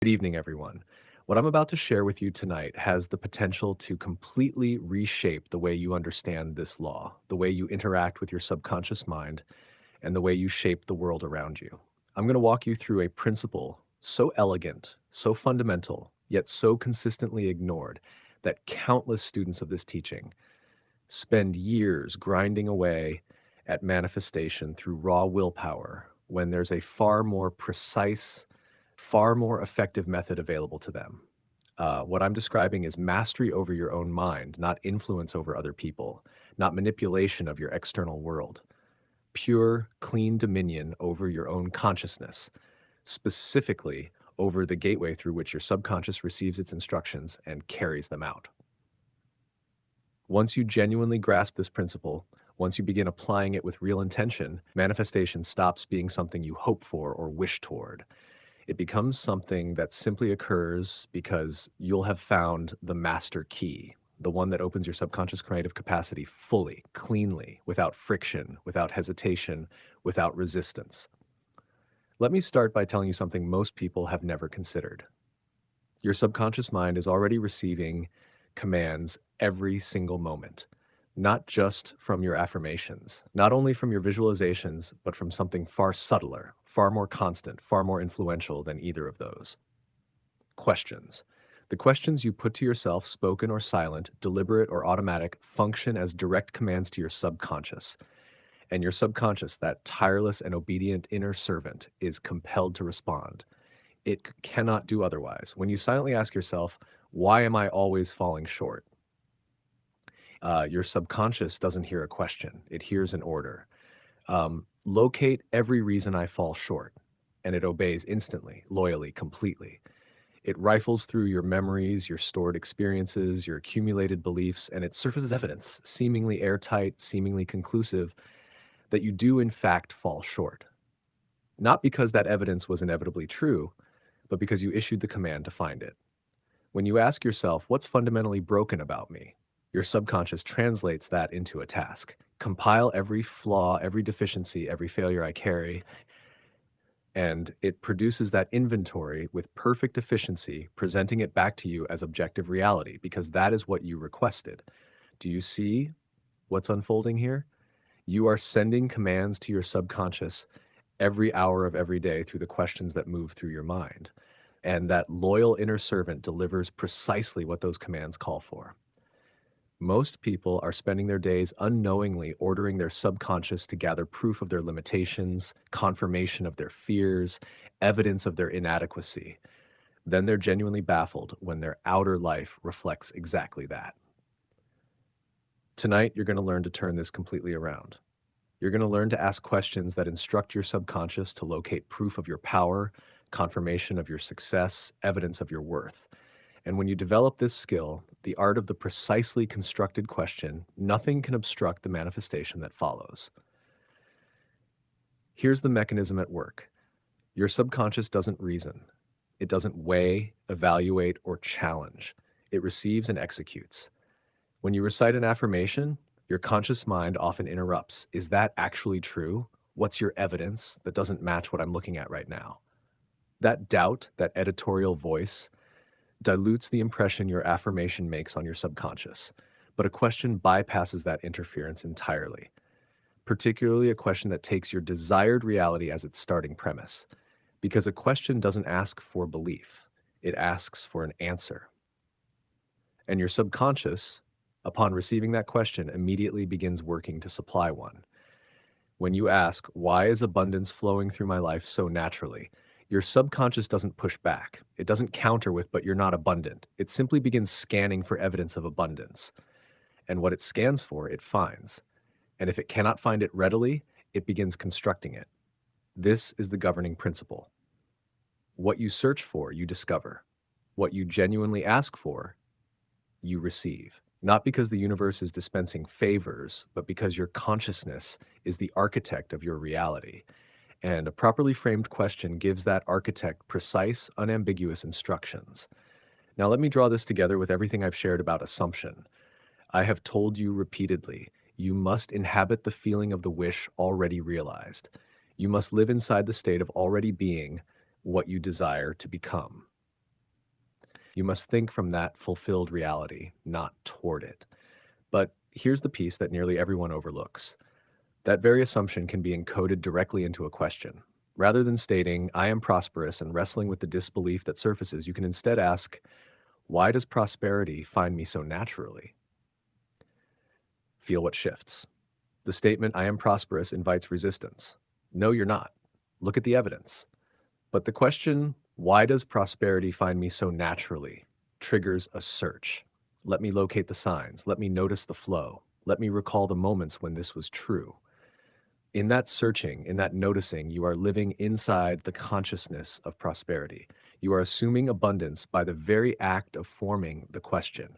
Good evening, everyone. What I'm about to share with you tonight has the potential to completely reshape the way you understand this law, the way you interact with your subconscious mind, and the way you shape the world around you. I'm going to walk you through a principle so elegant, so fundamental, yet so consistently ignored that countless students of this teaching spend years grinding away at manifestation through raw willpower when there's a far more precise, far more effective method available to them. What I'm describing is mastery over your own mind, not influence over other people, not manipulation of your external world. Pure, clean dominion over your own consciousness, specifically over the gateway through which your subconscious receives its instructions and carries them out. Once you genuinely grasp this principle, once you begin applying it with real intention, manifestation stops being something you hope for or wish toward. It becomes something that simply occurs because you'll have found the master key, the one that opens your subconscious creative capacity fully, cleanly, without friction, without hesitation, without resistance. Let me start by telling you something most people have never considered. Your subconscious mind is already receiving commands every single moment, not just from your affirmations, not only from your visualizations, but from something far subtler, far more constant, far more influential than either of those. Questions. The questions you put to yourself, spoken or silent, deliberate or automatic, function as direct commands to your subconscious. And your subconscious, that tireless and obedient inner servant, is compelled to respond. It cannot do otherwise. When you silently ask yourself, why am I always falling short? Your subconscious doesn't hear a question, it hears an order. Locate every reason I fall short, and it obeys instantly, loyally, completely. It rifles through your memories, your stored experiences, your accumulated beliefs, and it surfaces evidence, seemingly airtight, seemingly conclusive, that you do in fact fall short. Not because that evidence was inevitably true, but because you issued the command to find it. When you ask yourself, what's fundamentally broken about me? Your subconscious translates that into a task. Compile every flaw, every deficiency, every failure I carry, and it produces that inventory with perfect efficiency, presenting it back to you as objective reality, because that is what you requested. Do you see what's unfolding here? You are sending commands to your subconscious every hour of every day through the questions that move through your mind. And that loyal inner servant delivers precisely what those commands call for. Most people are spending their days unknowingly ordering their subconscious to gather proof of their limitations, confirmation of their fears, evidence of their inadequacy. Then they're genuinely baffled when their outer life reflects exactly that. Tonight, you're going to learn to turn this completely around. You're going to learn to ask questions that instruct your subconscious to locate proof of your power, confirmation of your success, evidence of your worth. And when you develop this skill, the art of the precisely constructed question, nothing can obstruct the manifestation that follows. Here's the mechanism at work. Your subconscious doesn't reason. It doesn't weigh, evaluate, or challenge. It receives and executes. When you recite an affirmation, your conscious mind often interrupts. Is that actually true? What's your evidence that doesn't match what I'm looking at right now? That doubt, that editorial voice, dilutes the impression your affirmation makes on your subconscious. But a question bypasses that interference entirely, particularly a question that takes your desired reality as its starting premise. Because a question doesn't ask for belief, it asks for an answer. And your subconscious, upon receiving that question, immediately begins working to supply one. When you ask, why is abundance flowing through my life so naturally? Your subconscious doesn't push back. It doesn't counter with, but you're not abundant. It simply begins scanning for evidence of abundance. And what it scans for, it finds. And if it cannot find it readily, it begins constructing it. This is the governing principle. What you search for, you discover. What you genuinely ask for, you receive. Not because the universe is dispensing favors, but because your consciousness is the architect of your reality. And a properly framed question gives that architect precise, unambiguous instructions. Now, let me draw this together with everything I've shared about assumption. I have told you repeatedly, you must inhabit the feeling of the wish already realized. You must live inside the state of already being what you desire to become. You must think from that fulfilled reality, not toward it. But here's the piece that nearly everyone overlooks. That very assumption can be encoded directly into a question. Rather than stating, I am prosperous and wrestling with the disbelief that surfaces, you can instead ask, why does prosperity find me so naturally? Feel what shifts. The statement, I am prosperous, invites resistance. No, you're not. Look at the evidence. But the question, why does prosperity find me so naturally, triggers a search. Let me locate the signs. Let me notice the flow. Let me recall the moments when this was true. In that searching, in that noticing, you are living inside the consciousness of prosperity. You are assuming abundance by the very act of forming the question.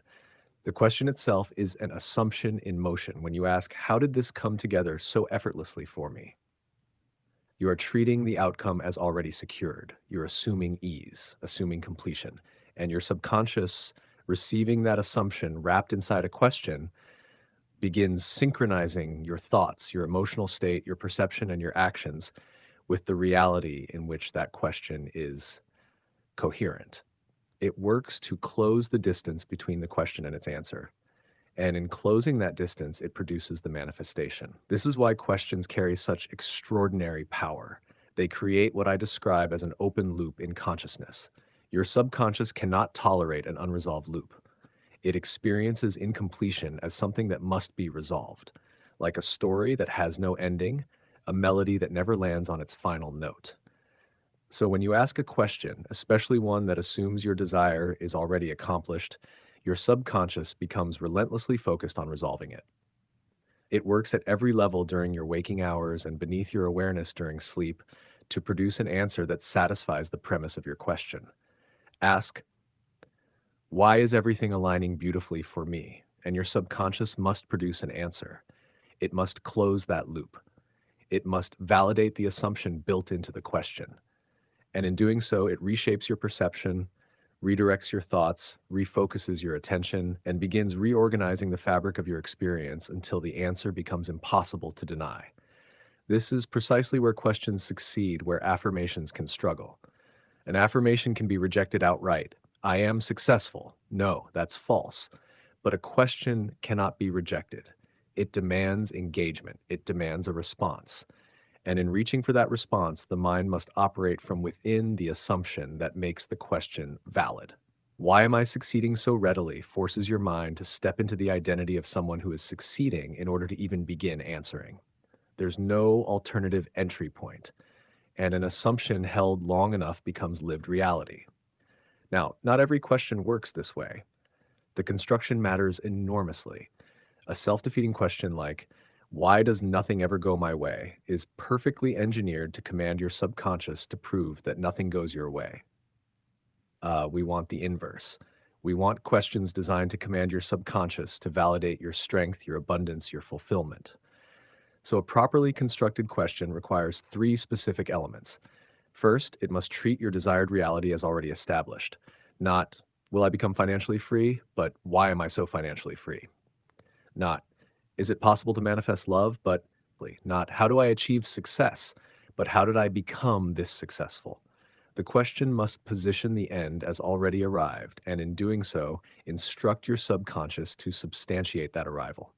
The question itself is an assumption in motion. When you ask, how did this come together so effortlessly for me? You are treating the outcome as already secured. You're assuming ease, assuming completion. And your subconscious, receiving that assumption wrapped inside a question, begins synchronizing your thoughts, your emotional state, your perception, and your actions with the reality in which that question is coherent. It works to close the distance between the question and its answer. And in closing that distance, it produces the manifestation. This is why questions carry such extraordinary power. They create what I describe as an open loop in consciousness. Your subconscious cannot tolerate an unresolved loop. It experiences incompletion as something that must be resolved, like a story that has no ending, a melody that never lands on its final note. So when you ask a question, especially one that assumes your desire is already accomplished, your subconscious becomes relentlessly focused on resolving it. It works at every level during your waking hours and beneath your awareness during sleep to produce an answer that satisfies the premise of your question. Ask, why is everything aligning beautifully for me? And your subconscious must produce an answer. It must close that loop. It must validate the assumption built into the question. And in doing so, it reshapes your perception, redirects your thoughts, refocuses your attention, and begins reorganizing the fabric of your experience until the answer becomes impossible to deny. This is precisely where questions succeed, where affirmations can struggle. An affirmation can be rejected outright. I am successful. No, that's false. But a question cannot be rejected. It demands engagement. It demands a response. And in reaching for that response, the mind must operate from within the assumption that makes the question valid. Why am I succeeding so readily forces your mind to step into the identity of someone who is succeeding in order to even begin answering. There's no alternative entry point, and an assumption held long enough becomes lived reality. Now, not every question works this way. The construction matters enormously. A self-defeating question like, why does nothing ever go my way, is perfectly engineered to command your subconscious to prove that nothing goes your way. We want the inverse. We want questions designed to command your subconscious to validate your strength, your abundance, your fulfillment. So a properly constructed question requires three specific elements. First, it must treat your desired reality as already established. Not, will I become financially free, but why am I so financially free? Not, is it possible to manifest love, but not, how do I achieve success, but how did I become this successful? The question must position the end as already arrived, and in doing so, instruct your subconscious to substantiate that arrival.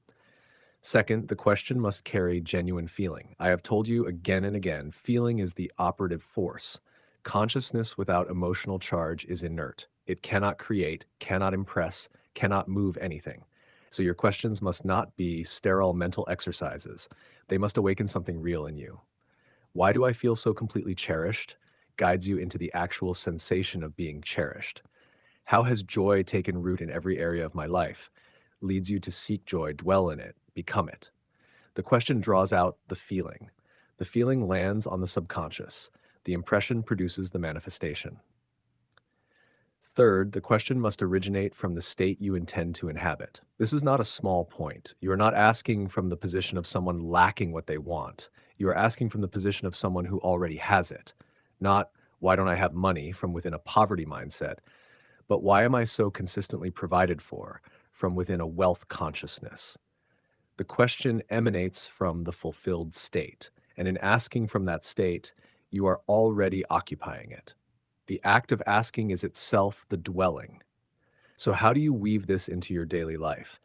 Second, the question must carry genuine feeling. I have told you again and again, feeling is the operative force. Consciousness without emotional charge is inert. It cannot create, cannot impress, cannot move anything. So your questions must not be sterile mental exercises. They must awaken something real in you. Why do I feel so completely cherished? Guides you into the actual sensation of being cherished. How has joy taken root in every area of my life? Leads you to seek joy, dwell in it, become it. The question draws out the feeling. The feeling lands on the subconscious. The impression produces the manifestation. Third, the question must originate from the state you intend to inhabit. This is not a small point. You are not asking from the position of someone lacking what they want. You are asking from the position of someone who already has it. Not, why don't I have money, from within a poverty mindset, but why am I so consistently provided for, from within a wealth consciousness? The question emanates from the fulfilled state, and in asking from that state, you are already occupying it. The act of asking is itself the dwelling. So, how do you weave this into your daily life?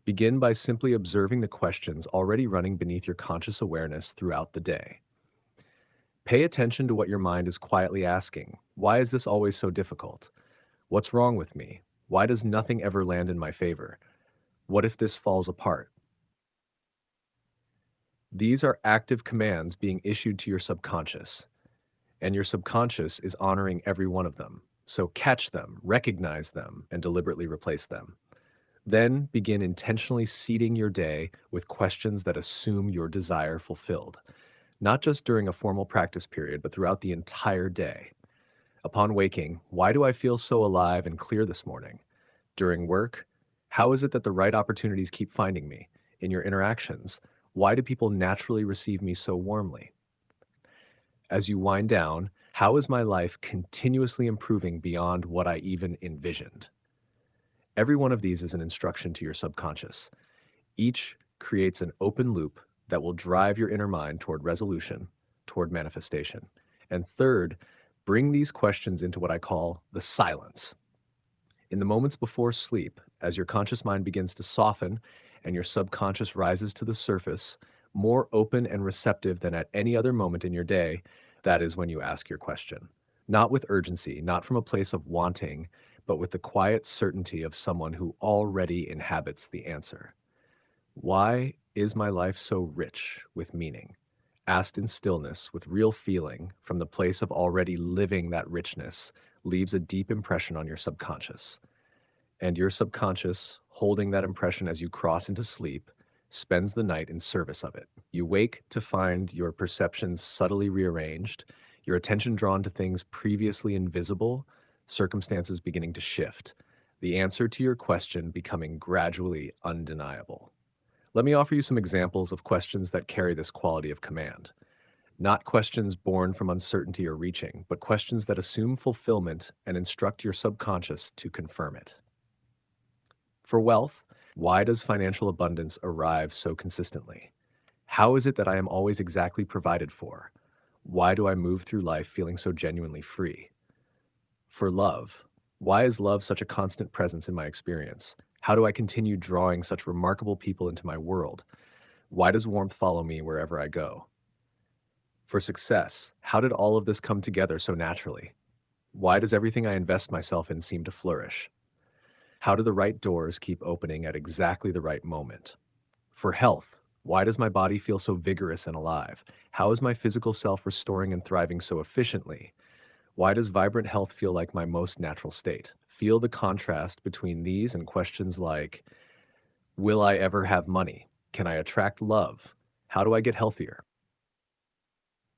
Begin by simply observing the questions already running beneath your conscious awareness throughout the day. Pay attention to what your mind is quietly asking. Why is this always so difficult? What's wrong with me? Why does nothing ever land in my favor? What if this falls apart? These are active commands being issued to your subconscious, and your subconscious is honoring every one of them. So catch them, recognize them, and deliberately replace them. Then begin intentionally seeding your day with questions that assume your desire fulfilled, not just during a formal practice period, but throughout the entire day. Upon waking, why do I feel so alive and clear this morning? During work, how is it that the right opportunities keep finding me? In your interactions, why do people naturally receive me so warmly? As you wind down, how is my life continuously improving beyond what I even envisioned? Every one of these is an instruction to your subconscious. Each creates an open loop that will drive your inner mind toward resolution, toward manifestation. And third, bring these questions into what I call the silence. In the moments before sleep, as your conscious mind begins to soften and your subconscious rises to the surface, more open and receptive than at any other moment in your day, that is when you ask your question. Not with urgency, not from a place of wanting, but with the quiet certainty of someone who already inhabits the answer. Why is my life so rich with meaning? Asked in stillness with real feeling from the place of already living that richness leaves a deep impression on your subconscious. And your subconscious, holding that impression as you cross into sleep, spends the night in service of it. You wake to find your perceptions subtly rearranged, your attention drawn to things previously invisible, circumstances beginning to shift, the answer to your question becoming gradually undeniable. Let me offer you some examples of questions that carry this quality of command. Not questions born from uncertainty or reaching, but questions that assume fulfillment and instruct your subconscious to confirm it. For wealth, why does financial abundance arrive so consistently? How is it that I am always exactly provided for? Why do I move through life feeling so genuinely free? For love, why is love such a constant presence in my experience? How do I continue drawing such remarkable people into my world? Why does warmth follow me wherever I go? For success, how did all of this come together so naturally? Why does everything I invest myself in seem to flourish? How do the right doors keep opening at exactly the right moment? For health, why does my body feel so vigorous and alive? How is my physical self restoring and thriving so efficiently? Why does vibrant health feel like my most natural state? Feel the contrast between these and questions like, will I ever have money? Can I attract love? How do I get healthier?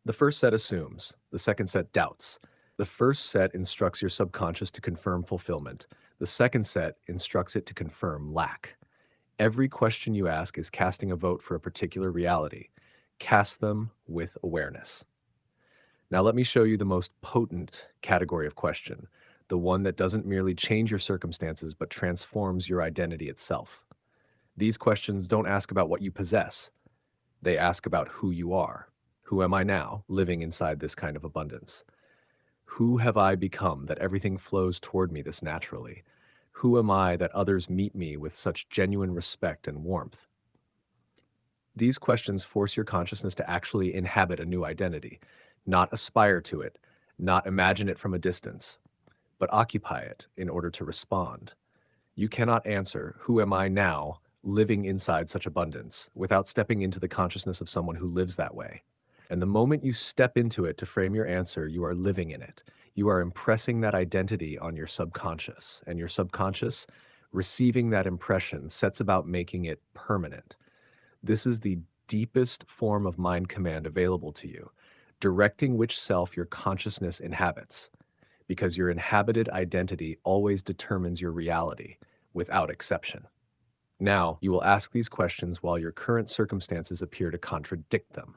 The first set assumes, the second set doubts. The first set instructs your subconscious to confirm fulfillment. The second set instructs it to confirm lack. Every question you ask is casting a vote for a particular reality. Cast them with awareness. Now, let me show you the most potent category of question, the one that doesn't merely change your circumstances, but transforms your identity itself. These questions don't ask about what you possess, they ask about who you are. Who am I now, living inside this kind of abundance? Who have I become that everything flows toward me this naturally? Who am I that others meet me with such genuine respect and warmth? These questions force your consciousness to actually inhabit a new identity, not aspire to it, not imagine it from a distance, but occupy it in order to respond. You cannot answer, who am I now, living inside such abundance, without stepping into the consciousness of someone who lives that way. And the moment you step into it to frame your answer, you are living in it. You are impressing that identity on your subconscious, and your subconscious, receiving that impression, sets about making it permanent. This is the deepest form of mind command available to you, directing which self your consciousness inhabits, because your inhabited identity always determines your reality, without exception. Now, you will ask these questions while your current circumstances appear to contradict them.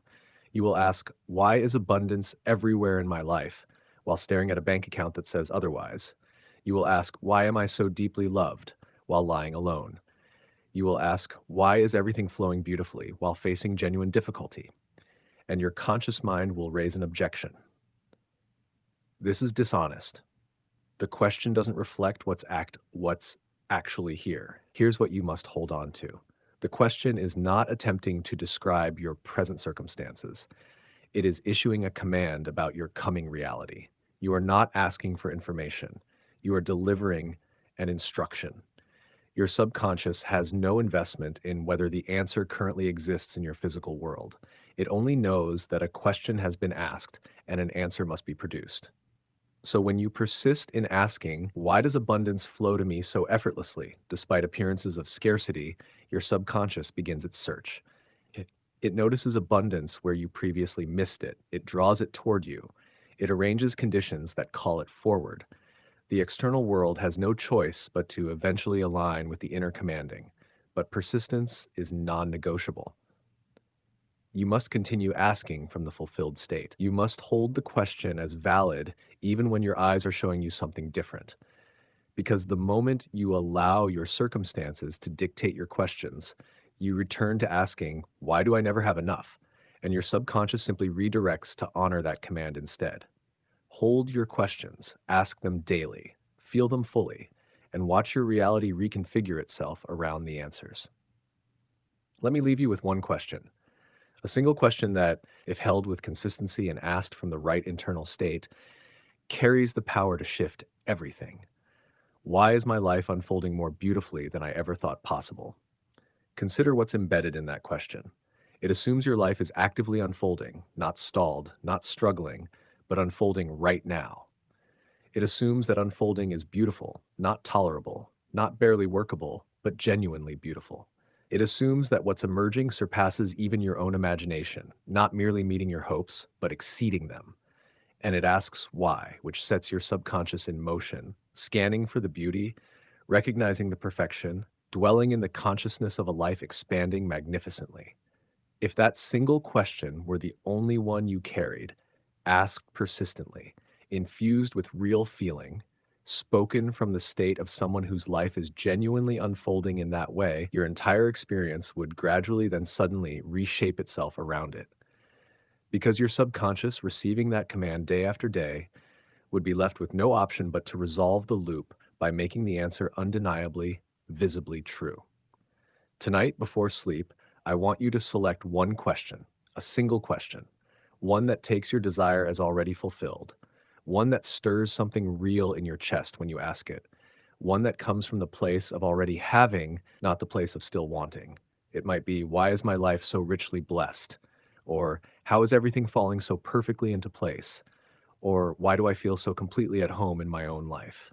You will ask, why is abundance everywhere in my life, while staring at a bank account that says otherwise? You will ask, why am I so deeply loved, while lying alone? You will ask, why is everything flowing beautifully, while facing genuine difficulty? And your conscious mind will raise an objection. This is dishonest. The question doesn't reflect what's actually here. Here's what you must hold on to. The question is not attempting to describe your present circumstances. It is issuing a command about your coming reality. You are not asking for information. You are delivering an instruction. Your subconscious has no investment in whether the answer currently exists in your physical world. It only knows that a question has been asked and an answer must be produced. So when you persist in asking, why does abundance flow to me so effortlessly, despite appearances of scarcity, your subconscious begins its search. It notices abundance where you previously missed it. It draws it toward you. It arranges conditions that call it forward. The external world has no choice but to eventually align with the inner commanding, but persistence is non-negotiable. You must continue asking from the fulfilled state. You must hold the question as valid even when your eyes are showing you something different. Because the moment you allow your circumstances to dictate your questions, you return to asking, why do I never have enough? And your subconscious simply redirects to honor that command instead. Hold your questions, ask them daily, feel them fully, and watch your reality reconfigure itself around the answers. Let me leave you with one question. A single question that, if held with consistency and asked from the right internal state, carries the power to shift everything. Why is my life unfolding more beautifully than I ever thought possible? Consider what's embedded in that question. It assumes your life is actively unfolding, not stalled, not struggling, but unfolding right now. It assumes that unfolding is beautiful, not tolerable, not barely workable, but genuinely beautiful. It assumes that what's emerging surpasses even your own imagination, not merely meeting your hopes, but exceeding them. And it asks why, which sets your subconscious in motion, scanning for the beauty, recognizing the perfection, dwelling in the consciousness of a life expanding magnificently. If that single question were the only one you carried, asked persistently, infused with real feeling, spoken from the state of someone whose life is genuinely unfolding in that way, your entire experience would gradually then suddenly reshape itself around it. Because your subconscious, receiving that command day after day, would be left with no option but to resolve the loop by making the answer undeniably, visibly true. Tonight, before sleep, I want you to select one question, a single question, one that takes your desire as already fulfilled, one that stirs something real in your chest when you ask it, one that comes from the place of already having, not the place of still wanting. It might be, why is my life so richly blessed? Or, how is everything falling so perfectly into place? Or, why do I feel so completely at home in my own life?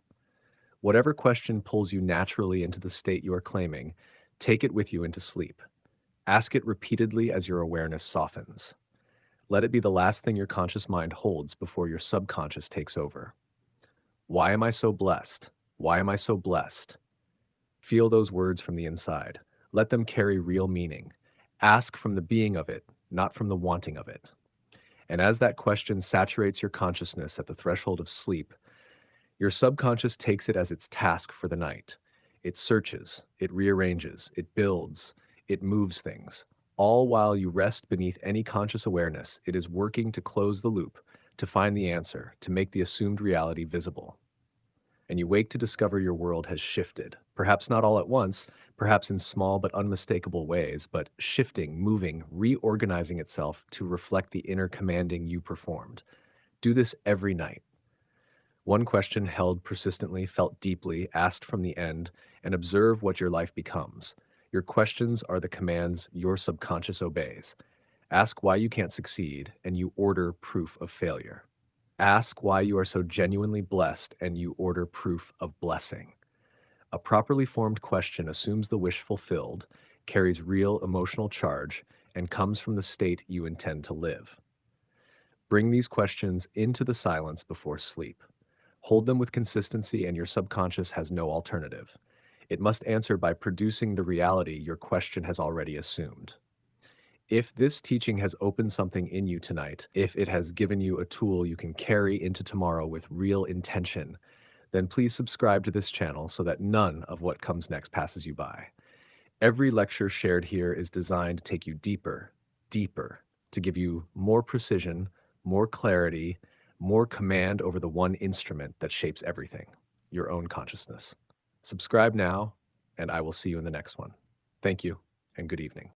Whatever question pulls you naturally into the state you are claiming, take it with you into sleep. Ask it repeatedly as your awareness softens. Let it be the last thing your conscious mind holds before your subconscious takes over. Why am I so blessed? Why am I so blessed? Feel those words from the inside. Let them carry real meaning. Ask from the being of it, not from the wanting of it. And as that question saturates your consciousness at the threshold of sleep, your subconscious takes it as its task for the night. It searches, it rearranges, it builds, it moves things. All while you rest beneath any conscious awareness, it is working to close the loop, to find the answer, to make the assumed reality visible. And you wake to discover your world has shifted. Perhaps not all at once, perhaps in small but unmistakable ways, but shifting, moving, reorganizing itself to reflect the inner commanding you performed. Do this every night. One question held persistently, felt deeply, asked from the end, and observe what your life becomes. Your questions are the commands your subconscious obeys. Ask why you can't succeed, and you order proof of failure. Ask why you are so genuinely blessed, and you order proof of blessing. A properly formed question assumes the wish fulfilled, carries real emotional charge, and comes from the state you intend to live. Bring these questions into the silence before sleep. Hold them with consistency, and your subconscious has no alternative. It must answer by producing the reality your question has already assumed. If this teaching has opened something in you tonight, if it has given you a tool you can carry into tomorrow with real intention, then please subscribe to this channel so that none of what comes next passes you by. Every lecture shared here is designed to take you deeper, deeper, to give you more precision, more clarity, more command over the one instrument that shapes everything, your own consciousness. Subscribe now, and I will see you in the next one. Thank you, and good evening.